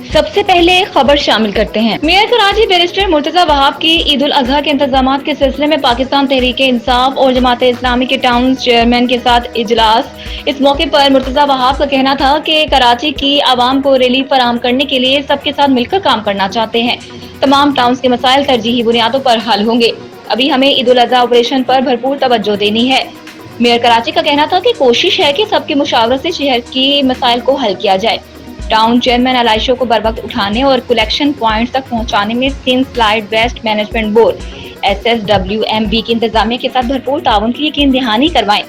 सबसे पहले खबर शामिल करते हैं। मेयर कराची बैरिस्टर मुर्तजा वहाब की ईद उल अजहा के इंतजामात के सिलसिले में पाकिस्तान तहरीक इंसाफ और जमात इस्लामी के टाउन चेयरमैन के साथ इजलास। इस मौके पर मुर्तजा वहाब का कहना था कि कराची की आवाम को रिलीफ फराहम करने के लिए सबके साथ मिलकर काम करना चाहते हैं। तमाम टाउन्स के मसाइल तरजीही बुनियादों पर हल होंगे। अभी हमें ईद उल अजहा ऑपरेशन पर भरपूर तवज्जो देनी है। मेयर कराची का कहना था कि कोशिश है कि सबके मुशावरत से शहर की मसाइल को हल किया जाए। टाउन चेयरमैन अलाइशों को बर वक्त उठाने और कलेक्शन पॉइंट तक पहुंचाने में Sindh solid waste management board SSWMB की इंतजामिया के साथ भरपूर ताउन की यकीन दहानी करवाएं।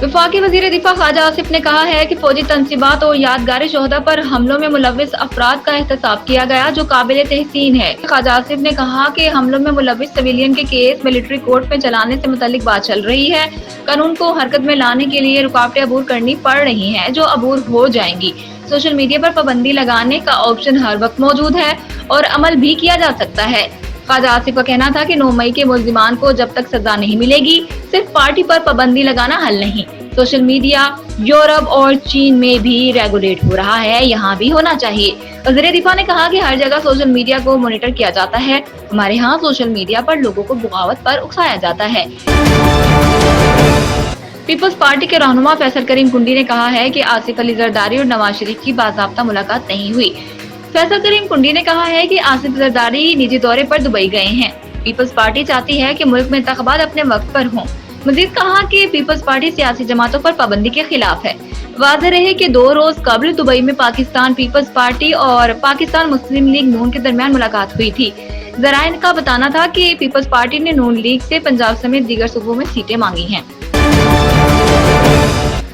वफाकी वजीर दिफा ख्वाजा आसिफ ने कहा है कि फौजी तनसीबात और यादगार शोहदा पर हमलों में मुलव्विस अफराद का एहतसाब किया गया जो काबिल तहसीन है। ख्वाजा आसिफ ने कहा कि हमलों में मुलव्विस सिविलियन के केस मिलिट्री कोर्ट में चलाने से मुतल्लिक बात चल रही है। कानून को हरकत में लाने के लिए रुकावटें अबूर करनी पड़ रही हैं जो अबूर हो जाएंगी। सोशल मीडिया पर पाबंदी लगाने का ऑप्शन हर वक्त मौजूद है और अमल भी किया जा सकता है। ख्वाजा आसिफ का कहना था कि 9 मई के मुल्जिमान को जब तक सजा नहीं मिलेगी सिर्फ पार्टी पर पाबंदी लगाना हल नहीं। सोशल मीडिया यूरोप और चीन में भी रेगुलेट हो रहा है, यहाँ भी होना चाहिए। वज़ीर दिफा ने कहा कि हर जगह सोशल मीडिया को मॉनिटर किया जाता है। हमारे यहाँ सोशल मीडिया पर लोगों को बगावत पर उकसाया जाता है। पीपल्स पार्टी के रहनुमा फैसल करीम कुंडी ने कहा है कि आसिफ अली जरदारी और नवाज शरीफ की बाज़ाब्ता मुलाकात नहीं हुई। फैसल करीम कुंडी ने कहा है कि आसिफ जरदारी निजी दौरे पर दुबई गए हैं। पीपल्स पार्टी चाहती है कि मुल्क में इंतखाबात अपने वक्त पर हों। मजीद कहा कि पीपल्स पार्टी सियासी जमातों पर पाबंदी के खिलाफ है। वाज़ेह रहे कि 2 रोज कबल दुबई में पाकिस्तान पीपल्स पार्टी और पाकिस्तान मुस्लिम लीग नून के दरमियान मुलाकात हुई थी। ज़राइन का बताना था कि पीपल्स पार्टी ने नून लीग से पंजाब समेत दीगर सूबों में सीटें मांगी हैं।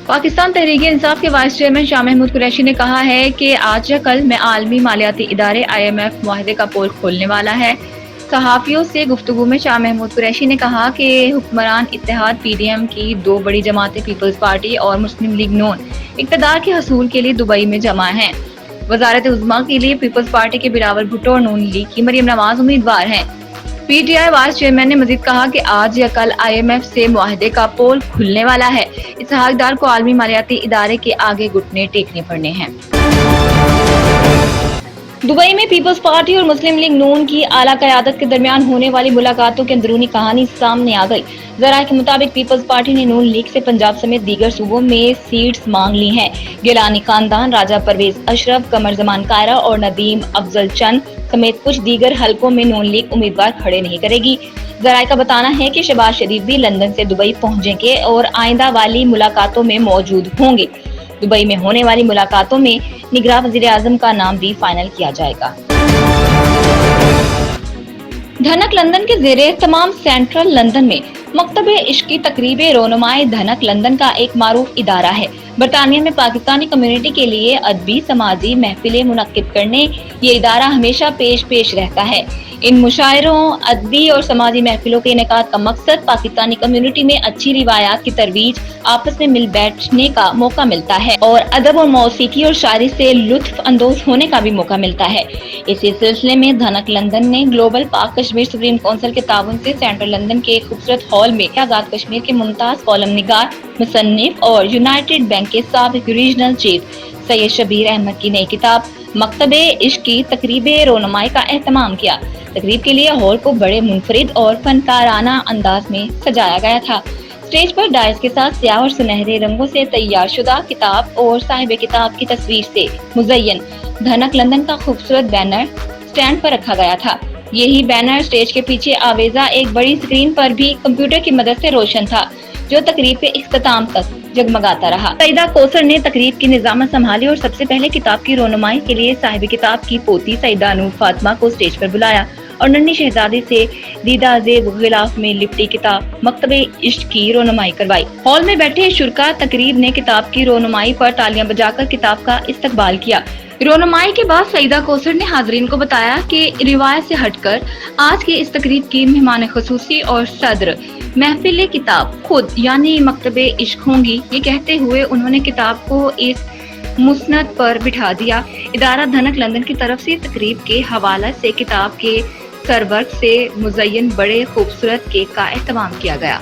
पाकिस्तान तहरीक इंसाफ के वाइस चेयरमैन शाह महमूद कुरैशी ने कहा है कि आज या कल में आलमी मालियाती इदारे IMF मुआहदे का पोल खोलने वाला है। सहाफियों से गुफ्तगू में शाह महमूद कुरैशी ने कहा कि हुक्मरान इत्तेहाद PDM की 2 बड़ी जमातें पीपल्स पार्टी और मुस्लिम लीग नून इक़्तिदार के हसूल के लिए दुबई में जमा हैं। वज़ारत उज़्मा के लिए पीपल्स पार्टी के बिलावल भुट्टो और नून लीग की मरियम नवाज उम्मीदवार हैं। PTI वाइस चेयरमैन ने मजीद कहा कि आज या कल IMF से मुआहदे का पोल खुलने वाला है। इसहाक डार को आलमी मालियाती इदारे के आगे घुटने टेकने पड़ने हैं। दुबई में पीपल्स पार्टी और मुस्लिम लीग नून की आला क़यादत के दरमियान होने वाली मुलाकातों की अंदरूनी कहानी सामने आ गई। ज़राए के मुताबिक पीपल्स पार्टी ने नून लीग से पंजाब समेत दीगर सूबों में सीट्स मांग ली हैं। गिलानी खानदान, राजा परवेज अशरफ, कमर जमान कायरा और नदीम अफजल चंद समेत कुछ दीगर हलकों में नून लीग उम्मीदवार खड़े नहीं करेगी। ज़राए का बताना है कि शहबाज शरीफ भी लंदन से दुबई पहुंचेंगे और आइंदा वाली मुलाकातों में मौजूद होंगे। दुबई में होने वाली मुलाकातों में निगरां वज़ीर आज़म का नाम भी फाइनल किया जाएगा। धनक लंदन के ज़ेरे तमाम सेंट्रल लंदन में मकतबे इश्क की तकरीबें रोनुमाए धनक लंदन का एक मारूफ इदारा है। बरतानिया में पाकिस्तानी कम्युनिटी के लिए अदबी समाजी महफिलें मुनक्किद करने ये इदारा हमेशा पेश रहता है। इन मुशायरों, अदबी और समाजी महफिलों के इनेकाद का मकसद पाकिस्तानी कम्युनिटी में अच्छी रिवायात की तरवीज, आपस में मिल बैठने का मौका मिलता है और अदब और मौसीकी और शायरी से लुत्फ अंदोज होने का भी मौका मिलता है। इसी सिलसिले में धनक लंदन ने ग्लोबल पाक कश्मीर सुप्रीम काउंसिल के ताउन से सेंट्रल लंदन के एक खूबसूरत हॉल में आजाद कश्मीर के मुमताज कॉलम निगार, मुसन्निफ और यूनाइटेड बैंक के साबिक रीजनल चीफ सैयद शबीर अहमद की नई किताब मकतबे इश्क की तकरीबें रोनुमाई का एहतमाम किया। तकरीब के लिए हॉल को बड़े मुनफरिद और फनकाराना अंदाज में सजाया गया था। स्टेज पर डायस के साथ स्याह और सुनहरे रंगों से तैयार शुदा किताब और साहिब किताब की तस्वीर से मुज़य्यन धनक लंदन का खूबसूरत बैनर स्टैंड पर रखा गया था। यही बैनर स्टेज के पीछे आवेजा एक बड़ी स्क्रीन पर भी कंप्यूटर की मदद से रोशन था, जो तकरीब के इख्तिताम तक जगमगाता रहा। सईदा कौसर ने तकरीब की निजामत संभाली और सबसे पहले किताब की रोनुमाई के लिए साहिब किताब की पोती सईदा नूर फातिमा को स्टेज पर बुलाया और नन्ही शहजादी से दीदा ज़ेब गिलाफ में लिपटी किताब मकतबे इश्क की रोनुमाई करवाई। हॉल में बैठे शुरका तकरीब ने किताब की रोनुमाई पर तालियां बजाकर किताब का इस्तकबाल किया। रोनुमाई के बाद सईदा कौसर ने हाज़रीन को बताया कि रिवायत से हटकर आज की इस तकरीब की मेहमान खुसूसी और सदर महफिल किताब खुद यानी मकतबे इश्क होंगी। ये कहते हुए उन्होंने किताब को इस मुसनद पर बिठा दिया। इदारा धनक लंदन की तरफ से तकरीब के हवाले से किताब के سرورق سے مزین بڑے خوبصورت کیک کا اہتمام کیا گیا۔